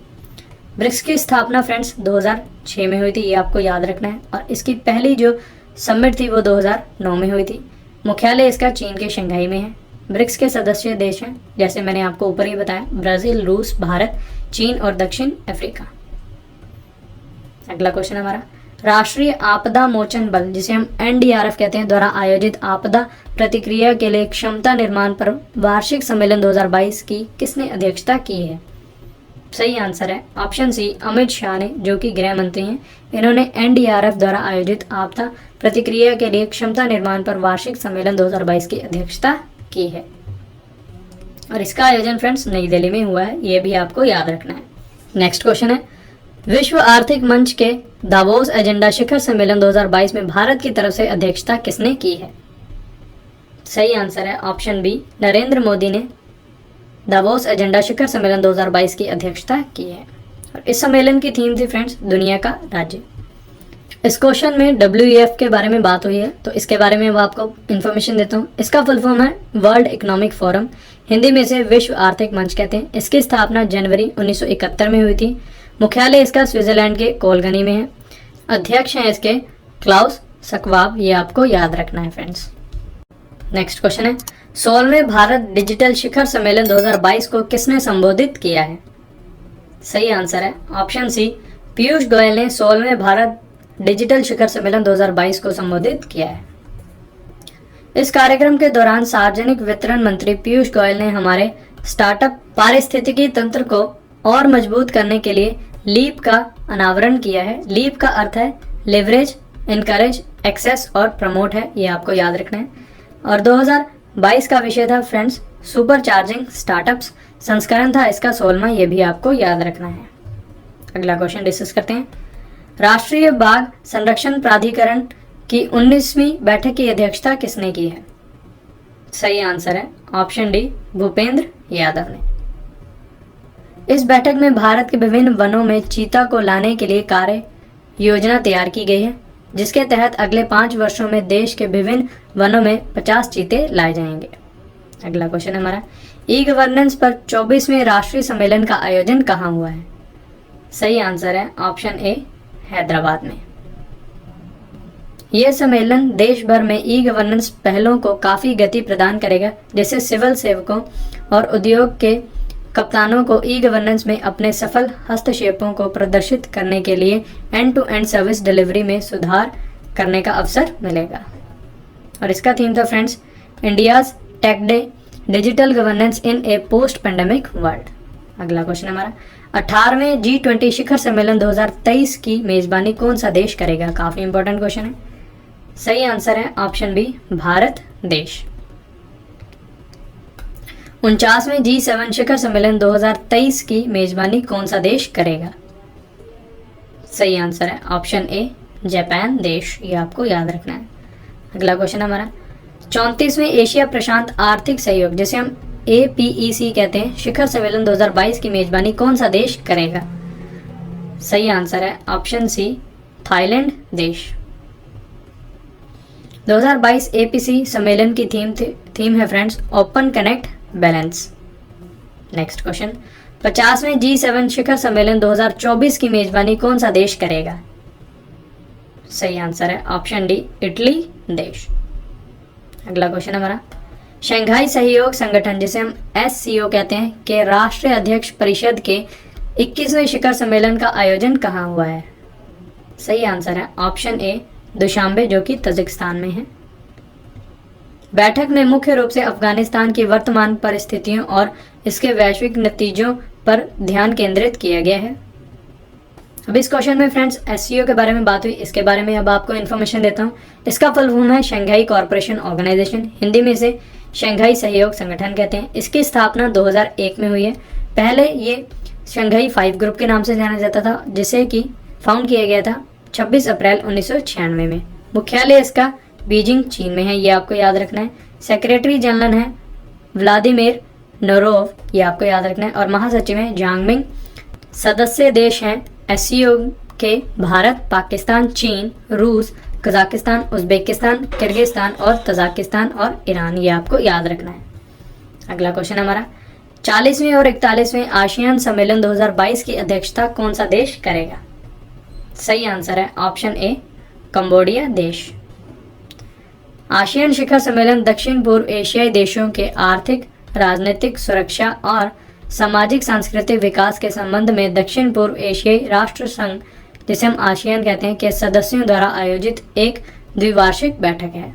ब्रिक्स की स्थापना फ्रेंड्स 2006 में हुई थी, ये आपको याद रखना है। और इसकी पहली जो समिट थी वो 2009 में हुई थी। मुख्यालय इसका चीन के शंघाई में है। ब्रिक्स के सदस्य देश हैं, जैसे मैंने आपको ऊपर ही बताया, ब्राज़ील, रूस, भारत, चीन और दक्षिण अफ्रीका। अगला क्वेश्चन हमारा, राष्ट्रीय आपदा मोचन बल, जिसे हम NDRF कहते हैं, द्वारा आयोजित आपदा प्रतिक्रिया के लिए क्षमता निर्माण पर वार्षिक सम्मेलन 2022 की किसने अध्यक्षता की है? सही आंसर है ऑप्शन सी, अमित शाह ने, जो कि गृह मंत्री हैं। इन्होंने NDRF द्वारा आयोजित आपदा प्रतिक्रिया के लिए क्षमता निर्माण पर वार्षिक सम्मेलन 2022 की अध्यक्षता की है। और इसका आयोजन फ्रेंड्स नई दिल्ली में हुआ है, ये भी आपको याद रखना है। नेक्स्ट क्वेश्चन है, विश्व आर्थिक मंच के दावोस एजेंडा शिखर सम्मेलन 2022 में भारत की तरफ से अध्यक्षता किसने की है? सही आंसर है ऑप्शन बी, नरेंद्र मोदी ने दावोस एजेंडा शिखर सम्मेलन 2022 की अध्यक्षता की है। और इस सम्मेलन की थीम थी फ्रेंड्स, दुनिया का राज्य। इस क्वेश्चन में WEF के बारे में बात हुई है, तो इसके बारे में मैं आपको इन्फॉर्मेशन देता हूँ। इसका फुल फॉर्म है वर्ल्ड इकोनॉमिक फोरम, हिंदी में से विश्व आर्थिक मंच कहते हैं। इसकी स्थापना जनवरी 1971 में हुई थी। मुख्यालय इसका स्विट्जरलैंड के कोलगनी में है। अध्यक्ष हैं इसके क्लाउस स्वाब, ये आपको याद रखना है फ्रेंड्स। नेक्स्ट क्वेश्चन है 16वें भारत डिजिटल शिखर सम्मेलन 2022 को किसने संबोधित किया है? सही आंसर है ऑप्शन सी, पीयूष गोयल ने 16वें भारत डिजिटल शिखर सम्मेलन 2022 को संबोधित किया है। इस कार्यक्रम के दौरान सार्वजनिक वितरण मंत्री पीयूष गोयल ने हमारे स्टार्टअप पारिस्थितिकी तंत्र को और मजबूत करने के लिए लीप का अनावरण किया है। लीप का अर्थ है लिवरेज, इनकरेज, एक्सेस और प्रमोट है, ये आपको याद रखना है। और 2022 का विषय था फ्रेंड्स सुपर चार्जिंग स्टार्टअप्स। संस्करण था इसका 16वां, ये भी आपको याद रखना है। अगला क्वेश्चन डिस्कस करते हैं। राष्ट्रीय बाघ संरक्षण प्राधिकरण की 19वीं बैठक की अध्यक्षता किसने की है? सही आंसर है ऑप्शन डी, भूपेंद्र यादव ने। इस बैठक में भारत के विभिन्न वनों में चीता को लाने के लिए कार्य योजना तैयार की गई है, जिसके तहत अगले 5 वर्षों में देश के विभिन्न वनों में 50 चीते लाए जाएंगे। अगला क्वेश्चन है हमारा, ई गवर्नेंस पर 24वें राष्ट्रीय सम्मेलन का आयोजन कहाँ हुआ है? सही आंसर है ऑप्शन ए, हैदराबाद में। यह सम्मेलन देश भर में ई गवर्नेंस पहलों को काफी गति प्रदान करेगा, जिससे सिविल सेवकों और उद्योग के कप्तानों को ई गवर्नेंस में अपने सफल हस्तक्षेपों को प्रदर्शित करने के लिए end to end service delivery में सुधार करने का अवसर मिलेगा। और इसका थीम था friends India's tech day, digital governance in a post pandemic world. अगला क्वेश्चन हमारा, 18वें G20 शिखर सम्मेलन 2023 की मेजबानी कौन सा देश करेगा? काफी इंपॉर्टेंट क्वेश्चन है। सही आंसर है ऑप्शन बी, भारत देश। 49वें G7 शिखर सम्मेलन 2023 की मेजबानी कौन सा देश करेगा? सही आंसर है ऑप्शन ए, जापान देश, ये आपको याद रखना है। अगला क्वेश्चन हमारा, 34वें एशिया प्रशांत आर्थिक सहयोग जिसे हम APEC कहते हैं शिखर सम्मेलन 2022 की मेजबानी कौन सा देश करेगा? सही आंसर है ऑप्शन सी, थाईलैंड देश। 2022 APEC सम्मेलन की थीम है friends open connect balance. Next question, 50वें G7 शिखर सम्मेलन 2024 की मेजबानी कौन सा देश करेगा? सही आंसर है ऑप्शन डी, इटली देश। अगला क्वेश्चन हमारा, शंघाई सहयोग संगठन जिसे हम SCO कहते हैं के राष्ट्रीय अध्यक्ष परिषद के 21वें शिखर सम्मेलन का आयोजन कहाँ हुआ है? सही आंसर है ऑप्शन ए, दुशांबे जो कि तजिकिस्तान में है। बैठक में मुख्य रूप से अफगानिस्तान की वर्तमान परिस्थितियों और इसके वैश्विक नतीजों पर ध्यान केंद्रित किया गया है। अब इस क्वेश्चन में फ्रेंड्स SCO के बारे में बात हुई, इसके बारे में अब आपको इन्फॉर्मेशन देता हूँ। इसका फुल फॉर्म है शंघाई कॉरपोरेशन ऑर्गेनाइजेशन, हिंदी में से शंघाई सहयोग संगठन कहते हैं। इसकी स्थापना 2001 में हुई है। पहले ये शंघाई 5 ग्रुप के नाम से जाना जाता था, जिसे कि फाउंड किया गया था 26 अप्रैल 1996 में। मुख्यालय इसका बीजिंग चीन में है, ये आपको याद रखना है। सेक्रेटरी जनरल है व्लादिमीर नोरोव, ये आपको याद रखना है। और महासचिव है जांगमिंग। सदस्य देश हैं SCO के भारत, पाकिस्तान, चीन, रूस, कजाकिस्तान, उज्बेकिस्तान, किर्गिस्तान और तजाकिस्तान और ईरान, ये आपको याद रखना है। अगला क्वेश्चन हमारा, 40वें और 41वें आसियान सम्मेलन 2022 की अध्यक्षता कौन सा देश करेगा? सही आंसर है ऑप्शन ए, कंबोडिया देश। आसियान शिखर सम्मेलन दक्षिण पूर्व एशियाई देशों के आर्थिक, राजनीतिक, सुरक्षा और सामाजिक सांस्कृतिक विकास के संबंध में दक्षिण पूर्व एशियाई राष्ट्र संघ जिसे हम आसियान कहते हैं के सदस्यों द्वारा आयोजित एक द्विवार्षिक बैठक है।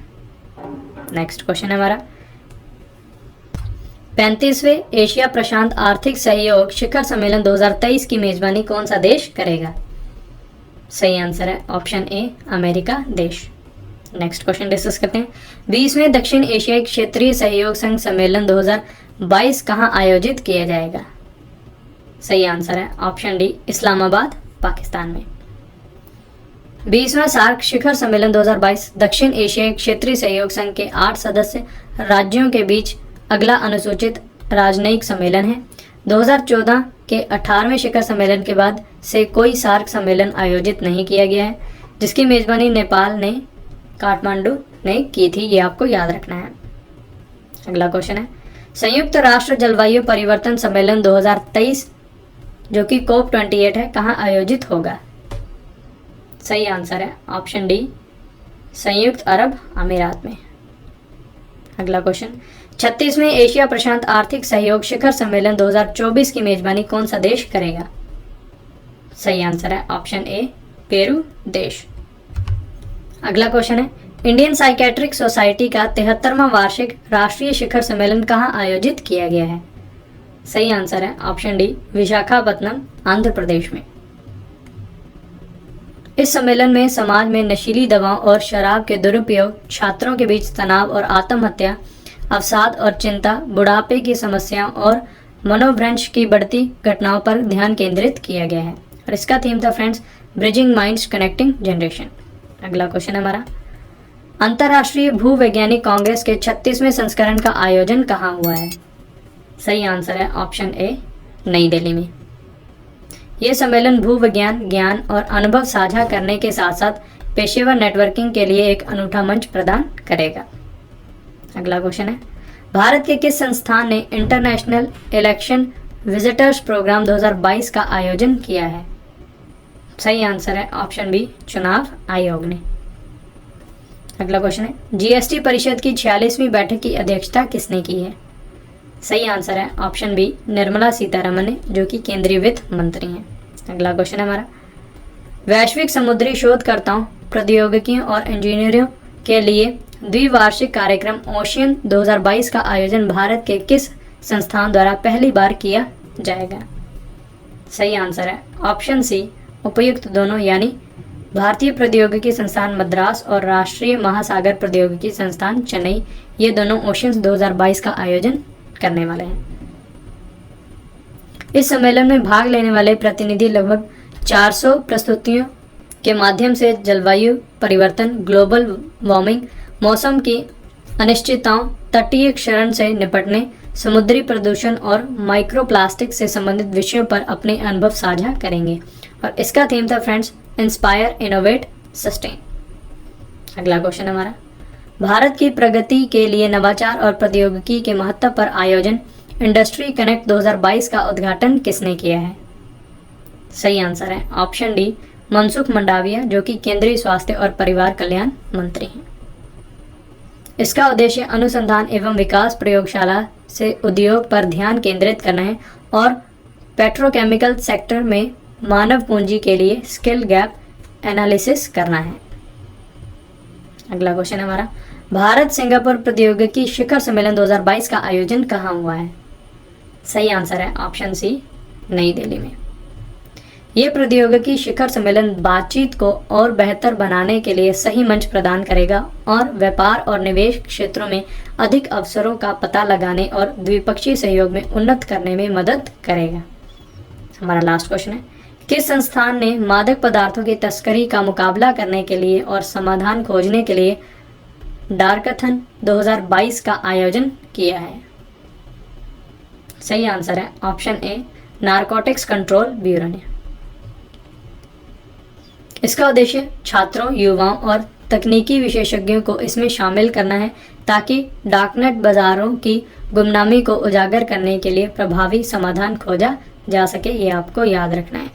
नेक्स्ट क्वेश्चन है हमारा, 35वें एशिया प्रशांत आर्थिक सहयोग शिखर सम्मेलन 2023 की मेजबानी कौन सा देश करेगा? सही आंसर है ऑप्शन ए, अमेरिका देश। नेक्स्ट क्वेश्चन डिस्कस करते हैं, 20वें दक्षिण एशियाई क्षेत्रीय सहयोग संघ सम्मेलन 2022 कहाँ आयोजित किया जाएगा? सही आंसर है ऑप्शन डी, इस्लामाबाद पाकिस्तान में। 20वां सार्क शिखर सम्मेलन 2022 दक्षिण एशियाई क्षेत्रीय सहयोग संघ के 8 सदस्य राज्यों के बीच अगला अनुसूचित राजनयिक सम्मेलन है। 2014 के 18वें शिखर सम्मेलन के बाद से कोई सार्क सम्मेलन आयोजित नहीं किया गया है। जिसकी मेजबानी नेपाल ने काठमांडू ने की थी, ये आपको याद रखना है। अगला क्वेश्चन है, संयुक्त राष्ट्र जलवायु परिवर्तन सम्मेलन 2023 जो कि COP28 है, कहाँ आयोजित होगा? सही आंसर है ऑप्शन डी, संयुक्त अरब अमीरात में। अगला क्वेश्चन, 36वें एशिया प्रशांत आर्थिक सहयोग शिखर सम्मेलन 2024 की मेजबानी कौन सा देश करेगा? सही आंसर है ऑप्शन ए, पेरू देश। अगला क्वेश्चन है, इंडियन साइकेट्रिक सोसाइटी का 73वां वार्षिक राष्ट्रीय शिखर सम्मेलन कहाँ आयोजित किया गया है? सही आंसर है ऑप्शन डी, विशाखापत्तनम आंध्र प्रदेश में। इस सम्मेलन में समाज में नशीली दवाओं और शराब के दुरुपयोग, छात्रों के बीच तनाव और आत्महत्या, अवसाद और चिंता, बुढ़ापे की समस्याओं और मनोभ्रंश की बढ़ती घटनाओं पर ध्यान केंद्रित किया गया है और इसका थीम था friends, bridging minds connecting generation. अगला क्वेश्चन हमारा, अंतर्राष्ट्रीय भूवैज्ञानिक कांग्रेस के 36वें संस्करण का आयोजन कहाँ हुआ है? सही आंसर है ऑप्शन ए, नई दिल्ली में। यह सम्मेलन भूविज्ञान, ज्ञान और अनुभव साझा करने के साथ साथ पेशेवर नेटवर्किंग के लिए एक अनूठा मंच प्रदान करेगा। अगला क्वेश्चन है, भारत के किस संस्थान ने इंटरनेशनल इलेक्शन विजिटर्स प्रोग्राम 2022 का आयोजन किया है? सही आंसर है ऑप्शन बी, चुनाव आयोग ने। अगला क्वेश्चन है, जीएसटी परिषद की 46वीं बैठक की अध्यक्षता किसने की है? सही आंसर है ऑप्शन बी, निर्मला सीतारमण ने, जो कि केंद्रीय वित्त मंत्री हैं। अगला क्वेश्चन है हमारा, वैश्विक समुद्री शोधकर्ताओं, प्रौद्योगिकियों और इंजीनियरों के लिए द्विवार्षिक कार्यक्रम ओशियन 2022 का आयोजन भारत के किस संस्थान द्वारा पहली बार किया जाएगा? सही आंसर है ऑप्शन सी, उपयुक्त दोनों, यानी भारतीय प्रौद्योगिकी संस्थान मद्रास और राष्ट्रीय महासागर प्रौद्योगिकी संस्थान चेन्नई, ये दोनों ओशियन 2022 का आयोजन करने वाले हैं। इस सम्मेलन में भाग लेने वाले प्रतिनिधि लगभग 400 प्रस्तुतियों के माध्यम से जलवायु परिवर्तन, ग्लोबल वार्मिंग, मौसम की अनिश्चितताओं, तटीय क्षरण से निपटने, समुद्री प्रदूषण और माइक्रोप्लास्टिक से संबंधित विषयों पर अपने अनुभव साझा करेंगे और इसका थीम था फ्रेंड्स, इंस्पायर, इनोवेट, सस्टेन। अगला क्वेश्चन हमारा, भारत की प्रगति के लिए नवाचार और प्रौद्योगिकी के महत्व पर आयोजन इंडस्ट्री कनेक्ट 2022 का उद्घाटन किसने किया है? सही आंसर है ऑप्शन डी, मनसुख मंडाविया, जो कि केंद्रीय स्वास्थ्य और परिवार कल्याण मंत्री हैं। इसका उद्देश्य अनुसंधान एवं विकास प्रयोगशाला से उद्योग पर ध्यान केंद्रित करना है और पेट्रोकेमिकल सेक्टर में मानव पूंजी के लिए स्किल गैप एनालिसिस करना है। अगला क्वेश्चन हमारा, भारत सिंगापुर प्रौद्योगिकी शिखर सम्मेलन 2022 का आयोजन कहाँ हुआ है? सही आंसर है ऑप्शन सी, नई दिल्ली में। ये प्रौद्योगिकी शिखर सम्मेलन बातचीत को और बेहतर बनाने के लिए सही मंच प्रदान करेगा और व्यापार और निवेश क्षेत्रों में अधिक अवसरों का पता लगाने और द्विपक्षीय सहयोग में उन्नत करने में मदद करेगा। हमारा लास्ट क्वेश्चन है, किस संस्थान ने मादक पदार्थों की तस्करी का मुकाबला करने के लिए और समाधान खोजने के लिए डार्कथन 2022 का आयोजन किया है? सही आंसर है option A, narcotics control bureau ने। इसका उद्देश्य छात्रों, युवाओं और तकनीकी विशेषज्ञों को इसमें शामिल करना है ताकि डार्कनेट बाजारों की गुमनामी को उजागर करने के लिए प्रभावी समाधान खोजा जा सके, ये आपको याद रखना है।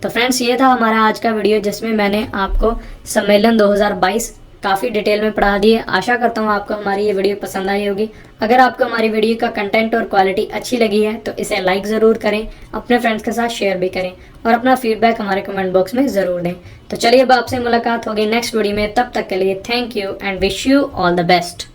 तो फ्रेंड्स, ये था हमारा आज का वीडियो जिसमें मैंने आपको सम्मेलन 2022 काफ़ी डिटेल में पढ़ा दी है। आशा करता हूँ आपको हमारी ये वीडियो पसंद आई होगी। अगर आपको हमारी वीडियो का कंटेंट और क्वालिटी अच्छी लगी है तो इसे लाइक ज़रूर करें, अपने फ्रेंड्स के साथ शेयर भी करें और अपना फीडबैक हमारे कमेंट बॉक्स में ज़रूर दें। तो चलिए अब आपसे मुलाकात होगी नेक्स्ट वीडियो में, तब तक के लिए thank you and wish you all the best.